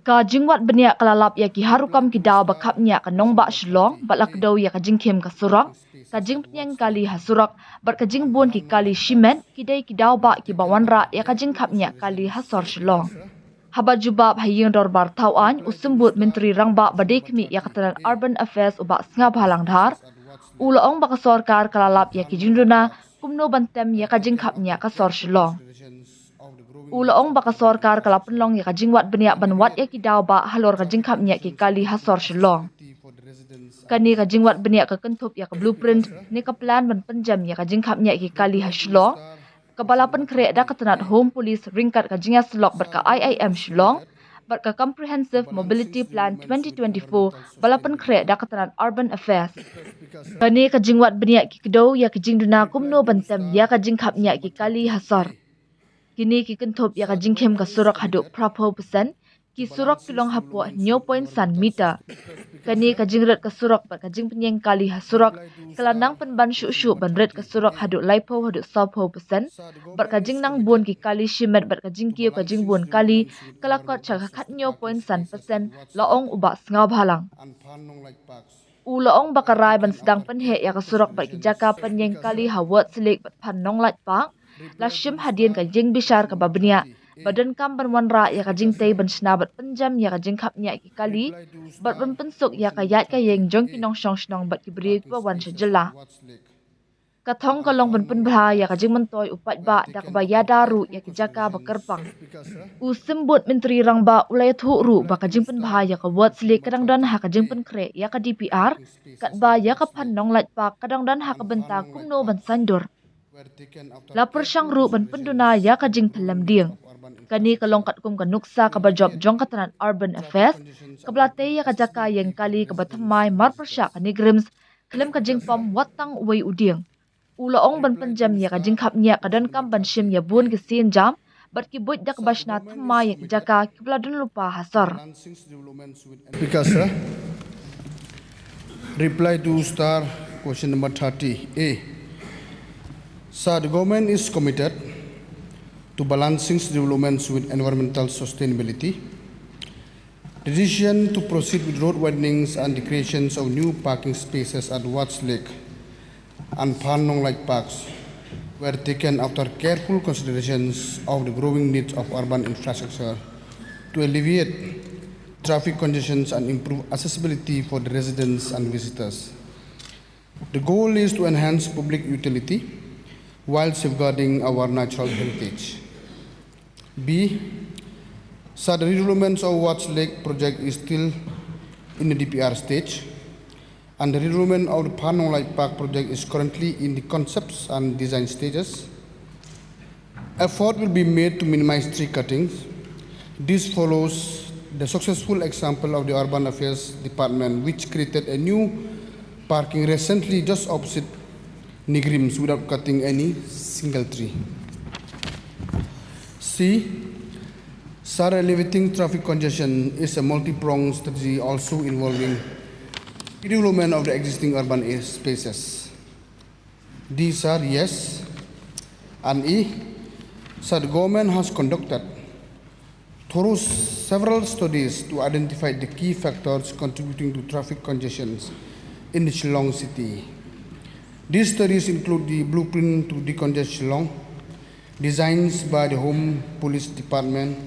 Ka jingwat benia kalalap ya ki harukam ki daw bakapnya ka nongba shlong balak daw ya ka jingkem ka surak ka jing penyang kali hasurak bar ka jing buon ki kali shimen kidai ki daw ba ki bawanra ya ka jing kapnya kali hasor shlong. Habat jubab haying dorbar tawan usembut menteri rangba badekmi ya katanan urban affairs ubak sngab halang dhar ulaong baka sorkar kalalap ya ki jinduna kumno bantem ya ka jing kapnya ka sor shlong. Ulaong baka sorkar kalapunlong ya ka jingwat benia banwat ya ki daw ba halor ka jingkapnya ki kali hasor shlong. Kani ka jingwat benia ka kentup ya ka blueprint ni ka plan ban penjam ya ka jingkapnya ki kali hashlong. Kebalapan kerek dah ketenat Home Police ringkat ka jingya selok berka IIM Shillong, berka Comprehensive Mobility Plan 2024, balapan kerek dah ketenat Urban Affairs. Kani ka jingwat beniak ki kedau ya ki jingduna kumno bantem ya ka jingkapnya ki kali hasor. Kini ki kentup ya ka jingkem ka surak haduk prapo persen, ki surak pilong hapua 0.1 meter. Kani ka jingret ka surak berka jing penyeng kali hasurak, kelandang penban syuk-syuk banret ka surak haduk laipo haduk saupo persen, berka jing nang buon ki kali shimet berka jing kiyo ka jing buon kali, kelakot caka kat 0.1% laong ubak sengau halang. Ulaong bakarai ban sedang penhek ya ka surak berki jaka penyeng kali hawat selik berpan nong lat pak, lasyim hadian ka jing bishar ka babenia, badan kam banwanra ya ka jing tay ban senabat penjam ya ka jing kapnya ki kali, bat ban pensuk ya ka yat ka yeng jong kinong syong syong bat ki beri kwa wan syajela. Katong kalong ban penbha ya ka jing mentoy upat ba da ka baya daru ya ki jaka bakerpang. Usembut menteri rangba ulay thuru ba ka jing penbha ya ka wat selik kadang dan ha ka jing penkre ya ka DPR, kat ba ya ka panong lat pak kadang dan ha ka benta kumno ban sandur. Lapor syang ru ban penduna ya ka jing pelam ding. Kani kalongkat kum ka nuksa ka bajob jong katanan Urban Affairs, kablatay ya ka jaka yang kali ka batamay marpersya ka nigrims, kalim ka jing pom watang uway uding. Ulaong ban penjam ya ka jing kapnya ka dan kam ban shim ya buon ki sin jam, bat ki buit dak basna tamay ya ka jaka kabladun lupa hasar. Because reply to star question number 30A. Sir, the government is committed to balancing developments with environmental sustainability. The decision to proceed with road widenings and the creations of new parking spaces at Watts Lake and Panong Lake Parks were taken after careful considerations of the growing needs of urban infrastructure to alleviate traffic congestions and improve accessibility for the residents and visitors. The goal is to enhance public utility while safeguarding our natural heritage. B. Sir, the redevelopment of Watts Lake project is still in the DPR stage, and the redevelopment of the Panong Lake Park project is currently in the concepts and design stages. Effort will be made to minimize tree cuttings. This follows the successful example of the Urban Affairs Department, which created a new parking recently just opposite Nigrims without cutting any single tree. C. Sir, alleviating traffic congestion is a multi-pronged strategy also involving development of the existing urban spaces. D. Sir, yes. And E. Sir, the government has conducted through several studies to identify the key factors contributing to traffic congestions in Shillong city. These studies include the blueprint to decongest Shillong, designs by the Home Police Department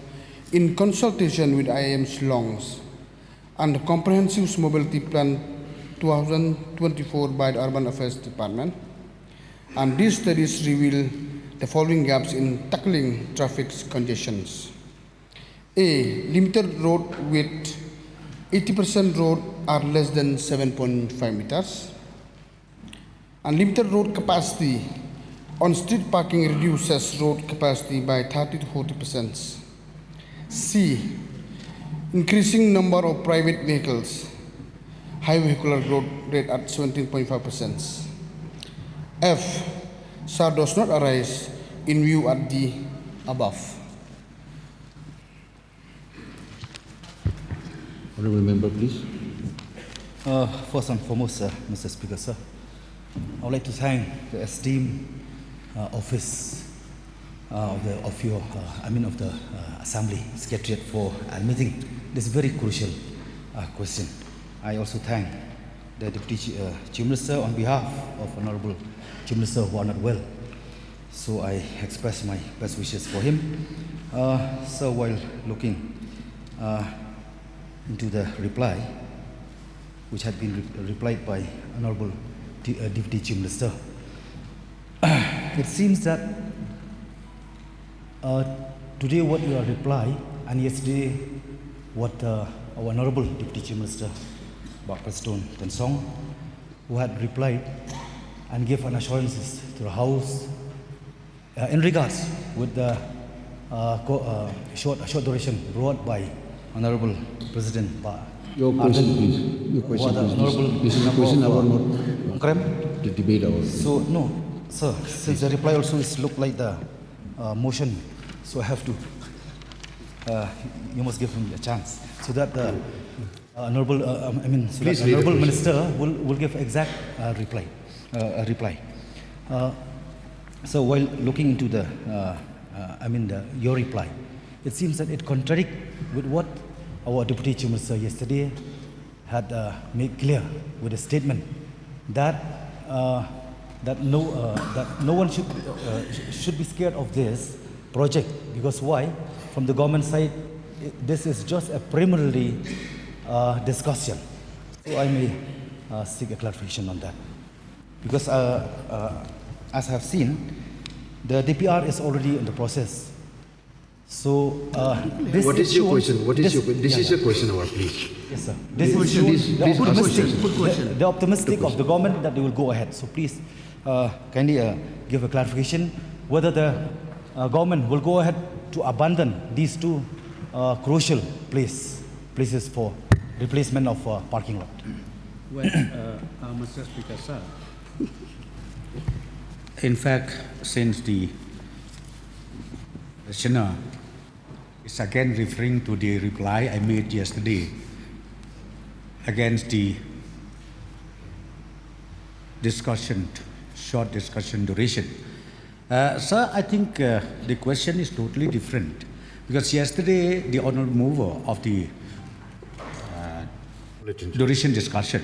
in consultation with IIM Shillong, and the Comprehensive Mobility Plan 2024 by the Urban Affairs Department. And these studies reveal the following gaps in tackling traffic congestions. A. Limited road width. 80% road are less than 7.5 meters. Unlimited road capacity. On-street parking reduces road capacity by 30 to 40%. C. Increasing number of private vehicles. High vehicular growth rate at 17.5%. F. SAR does not arise in view at the above. Honourable Member, please. First and foremost, Mr. Speaker, sir, I would like to thank the esteemed office of the Assembly Secretariat for admitting this very crucial question. I also thank the Deputy Chief Minister on behalf of Honorable Chief Minister who are not well. So I express my best wishes for him. So while looking into the reply, which had been replied by Honorable Deputy Chief Minister, it seems that today what you are reply and yesterday what our Honorable Deputy Chief Minister Bak Preston Tensong, who had replied and gave an assurances to the House in regards with the short duration brought by Honorable President Your question, please. Your question, please. This is a question about not the debate about. So no, sir. Since the reply also is look like the motion, so I have to. You must give me a chance so that the honorable, so Please that read the honorable question. minister will give exact reply. So while looking into the, your reply, it seems that it contradicts with what our Deputy Chief Minister yesterday had made clear with a statement that that no one should be scared of this project, because why? From the government side, this is just a preliminary discussion. So I may seek a clarification on that, because as I have seen, the DPR is already in the process. So this What is your shown- question? What is your this- This is a question about, please. Yes, sir. The This is question shown- is- the please ask optimistic, question. the optimistic of the government that they will go ahead. So please, kindly give a clarification whether the government will go ahead to abandon these two crucial places for replacement of parking lot. Well, Mr. Speaker, sir, in fact, since the questioner is again referring to the reply I made yesterday against the discussion, short discussion duration. Sir, I think the question is totally different, because yesterday the honourable mover of the duration discussion,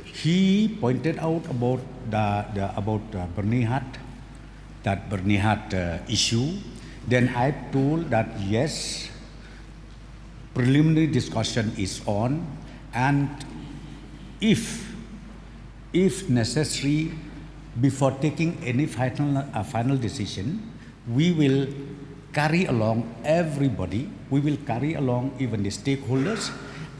he pointed out about Bernihat, that Bernihat issue. Then I told that yes, preliminary discussion is on, and if necessary, before taking any final decision, we will carry along everybody. We will carry along even the stakeholders,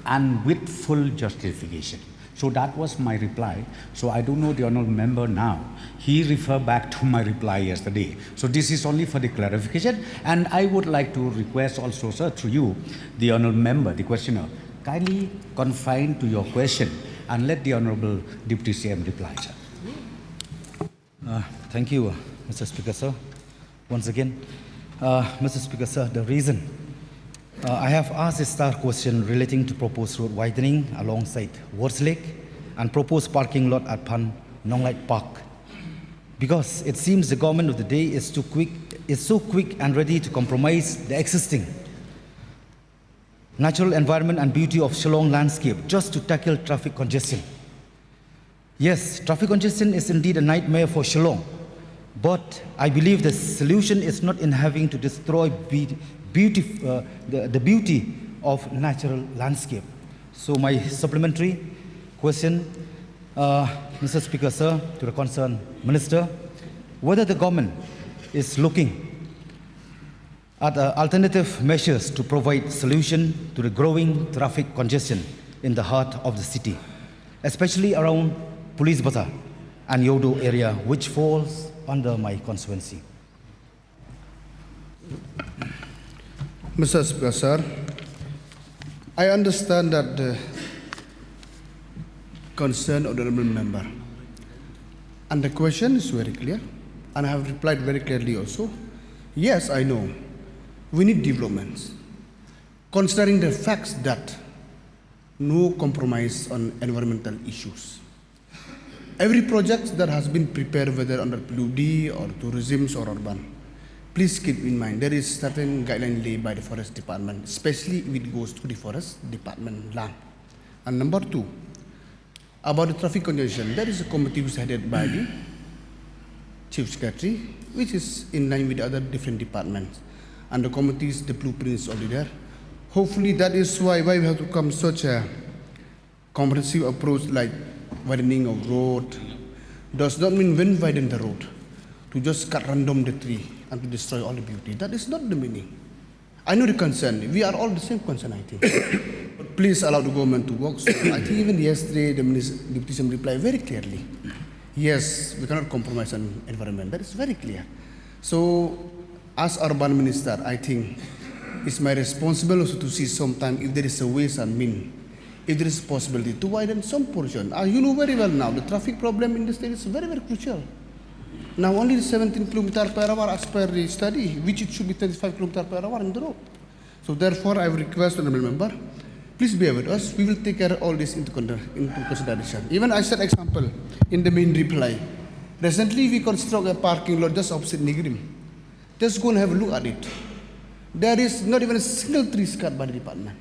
and with full justification. So that was my reply. So I don't know the honourable member now. He referred back to my reply yesterday. So this is only for the clarification. And I would like to request also, sir, through you, the honourable member, the questioner, kindly confine to your question and let the honourable Deputy CM reply, sir. Thank you, Mr. Speaker, sir. Once again, Mr. Speaker, sir, the reason I have asked a star question relating to proposed road widening alongside Wards Lake and proposed parking lot at Pan Nonglite Park, because it seems the government of the day is so quick and ready to compromise the existing natural environment and beauty of Shillong landscape just to tackle traffic congestion. Yes, traffic congestion is indeed a nightmare for Shillong, but I believe the solution is not in having to destroy the beauty of natural landscape. So my supplementary question, Mr. Speaker, sir, to the concerned minister, whether the government is looking at alternative measures to provide solution to the growing traffic congestion in the heart of the city, especially around Police Bazaar and Yodo area, which falls under my constituency. Mr. Speaker, sir, I understand that the concern of the honourable member, and the question is very clear, and I have replied very clearly also. Yes, I know we need developments, considering the facts that no compromise on environmental issues. Every project that has been prepared, whether under PUD or tourism or urban, please keep in mind there is certain guideline laid by the forest department, especially if it goes to the forest department land. And number two, about the traffic congestion, there is a committee which is headed by the chief secretary, which is in line with the other different departments. And the committees, the blueprints already there. Hopefully that is why we have to come such a comprehensive approach like widening of road. Does not mean when widen the road, to just cut random the tree and to destroy all the beauty. That is not the meaning. I know the concern. We are all the same concern, I think. But please allow the government to work. So I think even yesterday the deputy CM replied very clearly. Yes, we cannot compromise on environment. That is very clear. So as urban minister, I think it's my responsibility also to see sometime if there is a ways and mean, if there is a possibility to widen some portion. You know very well now, the traffic problem in the state is very, very crucial. Now only 17 km per hour as per the study, which it should be 35 km per hour in the road. So therefore I will request the honorable member, please bear with us. We will take care of all this into consideration. Even I said example in the main reply. Recently we construct a parking lot just opposite Nigrim. Just go and have a look at it. There is not even a single tree cut by the department,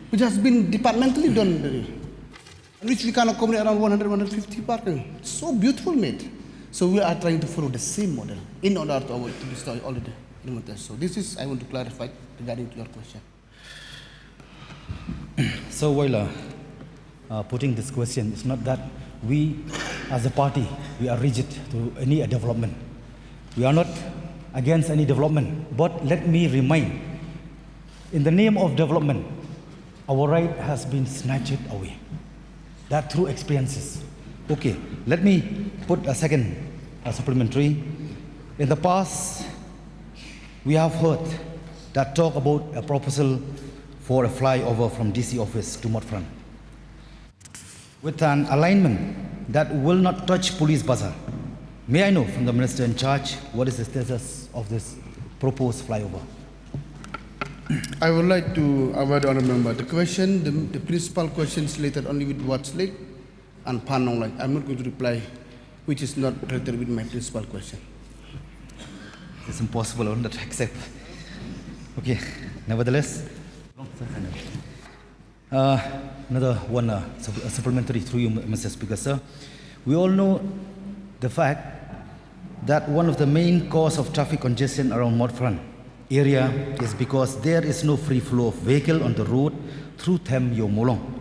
which has been departmentally done, which we can accommodate around 100-150 parking. So beautiful made. So we are trying to follow the same model in order to destroy all the development. So this is, I want to clarify regarding to your question. So while putting this question, it's not that we as a party, we are rigid to any development. We are not against any development. But let me remind, in the name of development, our right has been snatched away. That through experiences. Okay, let me put a second supplementary. In the past, we have heard that talk about a proposal for a flyover from DC office to Motfront with an alignment that will not touch Police Bazaar. May I know from the minister in charge what is the status of this proposed flyover? I would like to avoid honourable member. The question, the principal question is related only with Watts Lake and Panong Lake. I'm not going to reply, which is not related with my principal question. It's impossible, I will not accept. Okay, nevertheless, another one supplementary through you, Mr. Speaker, sir. We all know the fact that one of the main cause of traffic congestion around Motfront area is because there is no free flow of vehicle on the road through Them Yo Molong.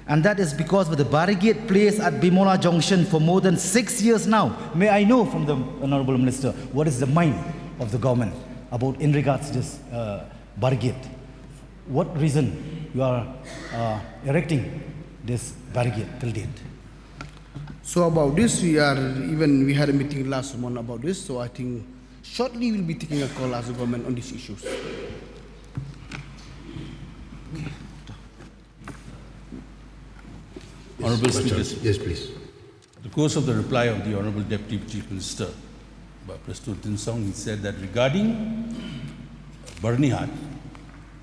And that is because of the barricade placed at Bimola Junction for more than 6 years now. May I know from the Honourable Minister what is the mind of the government about in regards to this barricade? What reason you are erecting this barricade till date? So about this, we had a meeting last month about this. So I think shortly we'll be taking a call as a government on these issues. Honourable Speakers, Yes, please. the course of the reply of the Honourable Deputy Chief Minister, Prastoor Tinsong, he said that regarding Barnihat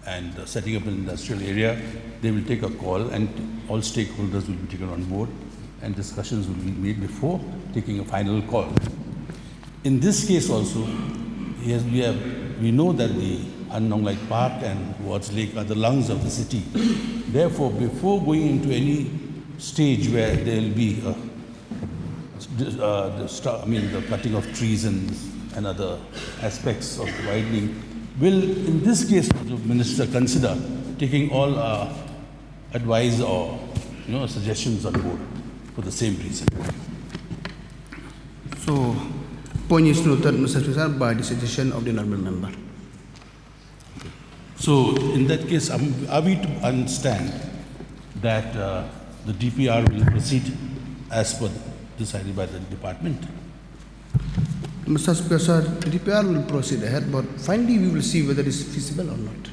and setting up an industrial area, they will take a call and all stakeholders will be taken on board and discussions will be made before taking a final call. In this case also, we know that the Annong Lake Park and Watts Lake are the lungs of the city. Therefore, before going into any stage where there will be the cutting of trees and other aspects of the widening, will in this case the minister consider taking all advice or suggestions on board for the same reason. So point is noted, Mr. Speaker, by the suggestion of the honourable member. So in that case, are we to understand that the DPR will proceed as per decided by the department? Mr. Speaker, sir, the DPR will proceed ahead, but finally we will see whether it is feasible or not.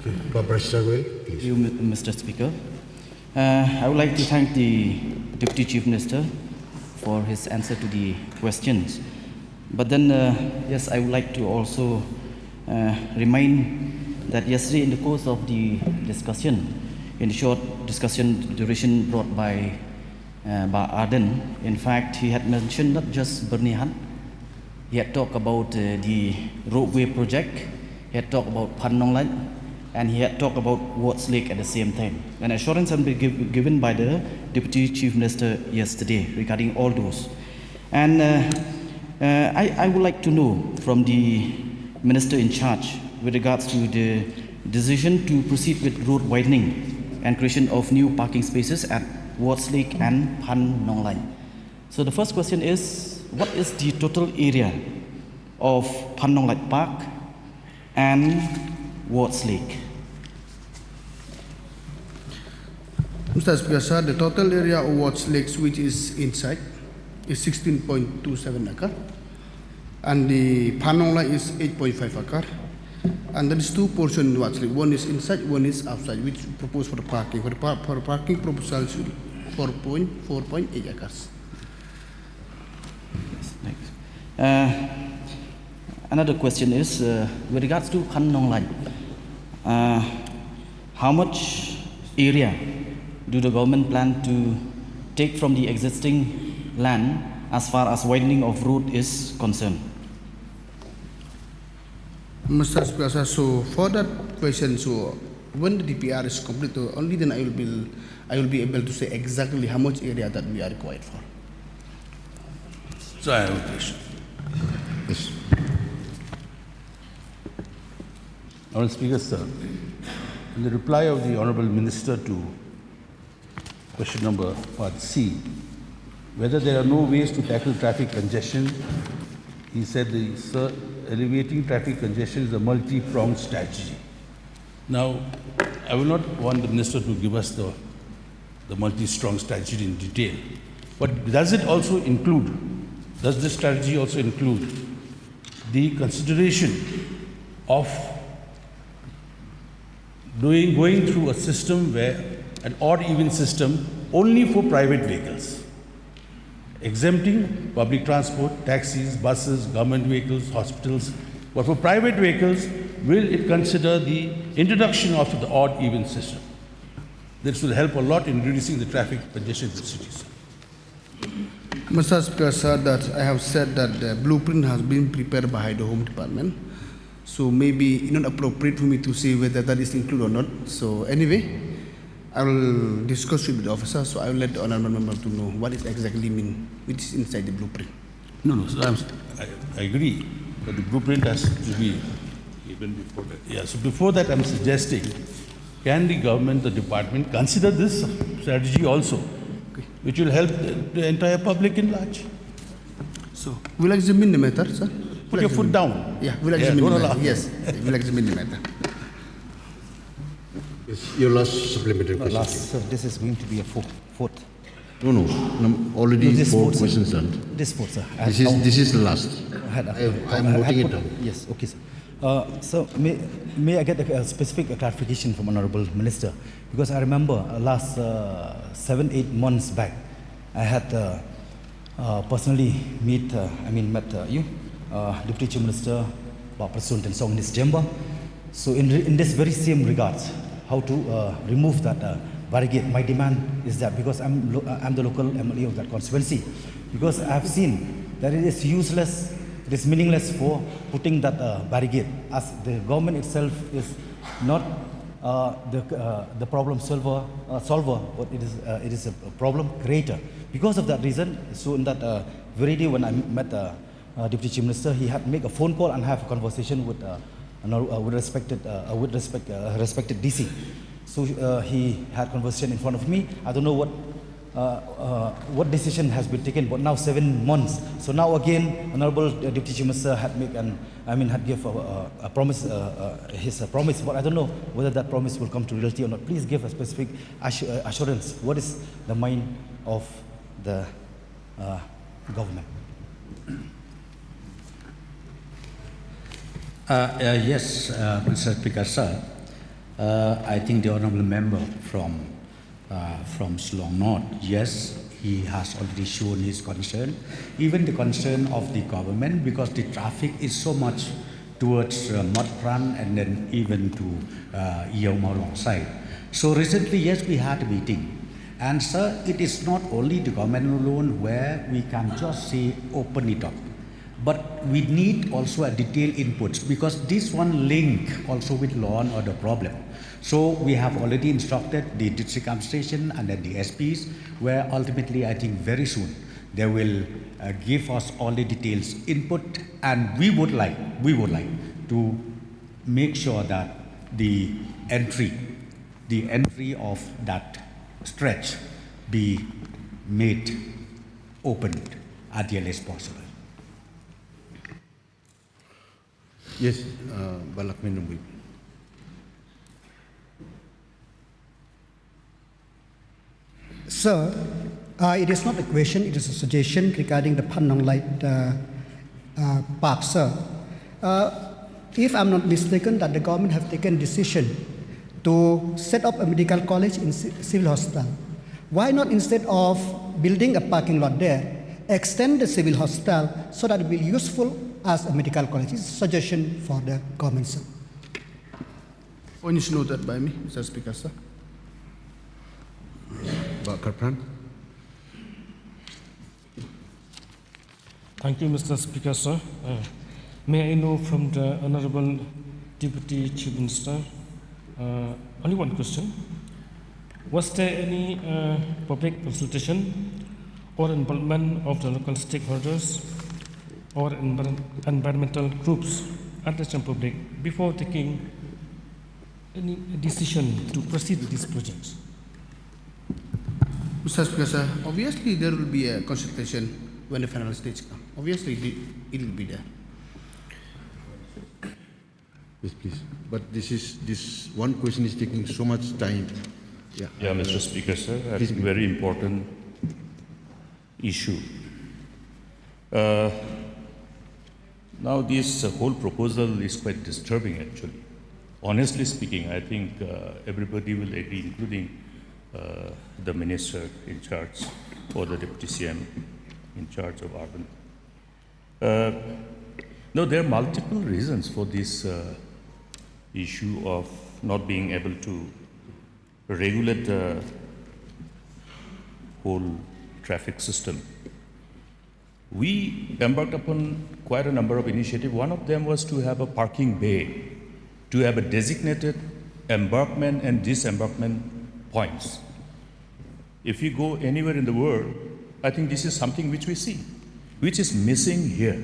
Okay. Professor Goel, please. Thank you, Mr. Speaker. I would like to thank the Deputy Chief Minister for his answer to the questions. But then, yes, I would like to also remind that yesterday in the course of the discussion, in the short discussion duration brought by Arden, in fact, he had mentioned not just Barnihat, He had talked about the roadway project. He had talked about Pan Nong Lai, and he had talked about Wards Lake at the same time. An assurance had been given by the Deputy Chief Minister yesterday regarding all those. And I would like to know from the Minister in charge with regards to the decision to proceed with road widening and creation of new parking spaces at Wards Lake and Pan Nong Lai. So the first question is, what is the total area of Pan Nong Lai Park and Wards Lake? Mr. Speaker, sir, the total area of Wards Lake which is inside is 16.27 acre, and the Pan Nong Lai is 8.5 acre. And there is two portions in Wards Lake. One is inside, one is outside, which proposed for the parking. For the parking proposal is 4.8 acres. Another question is, with regards to Pan Nong Lai, how much area do the government plan to take from the existing land as far as widening of road is concerned? Mr. Speaker, sir, so for that question, so when the DPR is complete, only then I will be able to say exactly how much area that we are required for. So I have a question. Yes. Honourable Speaker, sir, in the reply of the Honourable Minister to question number part C, whether there are no ways to tackle traffic congestion, he said, sir, alleviating traffic congestion is a multi-pronged strategy. Now, I will not want the Minister to give us the multi-pronged strategy in detail, but does this strategy also include the consideration of going through a system where an odd-even system only for private vehicles, exempting public transport, taxis, buses, government vehicles, hospitals, but for private vehicles, will it consider the introduction of the odd-even system? This will help a lot in reducing the traffic congestion in the cities. Mr. Speaker, sir, that I have said that the blueprint has been prepared by the Home Department. So maybe it's not appropriate for me to say whether that is included or not. So anyway, I will discuss with the officer. So I will let the honourable member to know what it exactly mean, which is inside the blueprint. No, so I agree, but the blueprint has to be even before that. Yeah, so before that I'm suggesting, can the government, the department consider this strategy also, which will help the entire public in large? So we'll examine the matter, sir. Put your foot down. Yeah, we'll examine the don't matter. laugh. Yes, we'll examine the matter. Yes, your last supplementary question. So this is going to be a fourth. No, already No, this four fourth, sir. questions done. This fourth, sir. This is the last. I'm noting it down. Yes, okay, sir. So may I get a specific clarification from Honourable Minister? Because I remember last 7-8 months back, I had personally met you, Deputy Chief Minister, Pak Prasud Tensong in his chamber. So in this very same regards, how to remove that barricade. My demand is that because I'm the local MLA of that constituency, because I have seen that it is useless, it is meaningless for putting that barricade, as the government itself is not the problem solver, but it is a problem creator. Because of that reason, so in that very day when I met Deputy Chief Minister, he had make a phone call and have a conversation with respected DC. So he had conversation in front of me. I don't know what decision has been taken, but now 7 months. So now again, Honourable Deputy Chief Minister had give a promise, his promise, but I don't know whether that promise will come to reality or not. Please give a specific assurance. What is the mind of the government? Yes, Mr. Speaker, sir. I think the honourable member from Shillong North, yes, he has already shown his concern, even the concern of the government, because the traffic is so much towards Mot Pran and then even to Yau Maulong side. So recently, yes, we had a meeting. And sir, it is not only the government alone where we can just say open it up. But we need also a detailed inputs because this one link also with law and order problem. So we have already instructed the district administration and then the SPs, where ultimately I think very soon they will give us all the details input, and we would like to make sure that the entry of that stretch be made opened as early as possible. Yes, Balak Menungui. Sir, it is not a question, it is a suggestion regarding the Phang Nong Light park, sir. If I'm not mistaken, that the government have taken decision to set up a medical college in civil hospital. Why not, instead of building a parking lot there, extend the civil hospital so that it will be useful as a medical college? It's a suggestion for the government, sir. Point is noted by me, Mr. Speaker, sir. Bakar Pran. Thank you, Mr. Speaker, sir. May I know from the Honorable Deputy Chief Minister, only one question. Was there any public consultation or involvement of the local stakeholders or environmental groups and the general public before taking any decision to proceed with these projects? Mr. Speaker, sir, obviously there will be a consultation when the final stage comes. Obviously it will be there. Yes, please. But this one question is taking so much time. Yeah, Mr. Speaker, sir, I think very important issue. Now, this whole proposal is quite disturbing, actually. Honestly speaking, I think everybody will agree, including the minister in charge or the deputy CM in charge of urban. No, there are multiple reasons for this issue of not being able to regulate the whole traffic system. We embarked upon quite a number of initiatives. One of them was to have a parking bay, to have a designated embarkment and disembarkment points. If you go anywhere in the world, I think this is something which we see, which is missing here.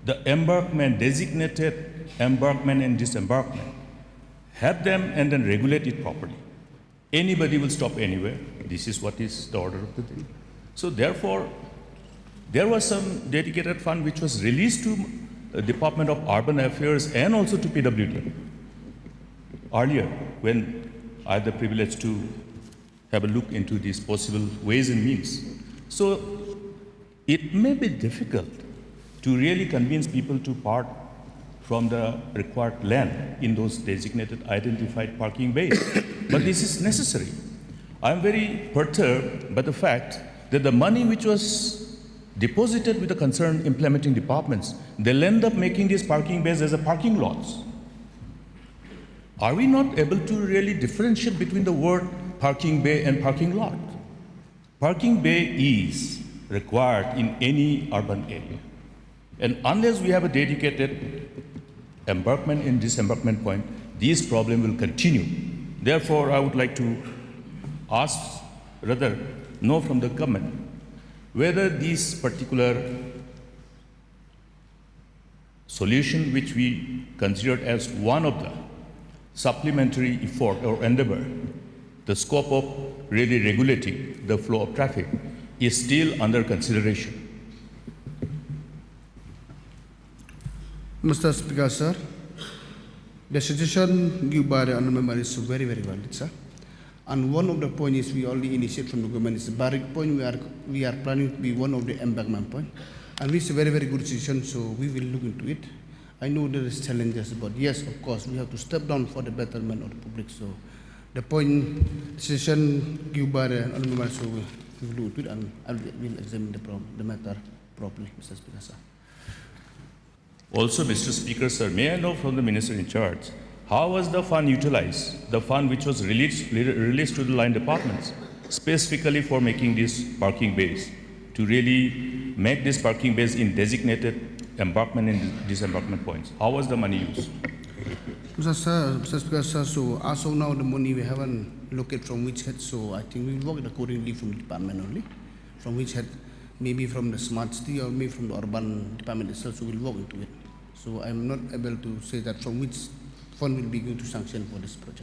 The embarkment, designated embarkment and disembarkment, have them and then regulate it properly. Anybody will stop anywhere. This is what is the order of the day. So therefore, there was some dedicated fund which was released to Department of Urban Affairs and also to PWD earlier, when I had the privilege to have a look into these possible ways and means. So it may be difficult to really convince people to part from the required land in those designated identified parking bays. But this is necessary. I'm very perturbed by the fact that the money which was deposited with the concerned implementing departments, they'll end up making these parking bays as a parking lots. Are we not able to really differentiate between the word parking bay and parking lot? Parking bay is required in any urban area. And unless we have a dedicated embarkment and disembarkment point, this problem will continue. Therefore, I would like to ask, rather know from the government, whether this particular solution which we considered as one of the supplementary effort or endeavor, the scope of really regulating the flow of traffic, is still under consideration. Mr. Speaker, sir, the suggestion given by the honourable member is very, very valid, sir. And one of the points is we already initiate from the government is the barrack point. We are planning to be one of the embankment point, and it's a very, very good decision. So we will look into it. I know there is challenges, but yes, of course, we have to step down for the betterment of the public. So the point decision given by the honourable member, so we will look into it, and I will examine the matter properly, Mr. Speaker, sir. Also, Mr. Speaker, sir, may I know from the minister in charge, how was the fund utilized, the fund which was released to the line departments, specifically for making these parking bays, to really make these parking bays in designated embankment and disembarkment points. How was the money used? Mr. Speaker, sir, so as of now, the money we haven't looked at from which head, so I think we will work it accordingly from the department only. From which head, maybe from the smart city or maybe from the urban department itself, so we'll work into it. So I'm not able to say that from which fund will be going to sanction for this project.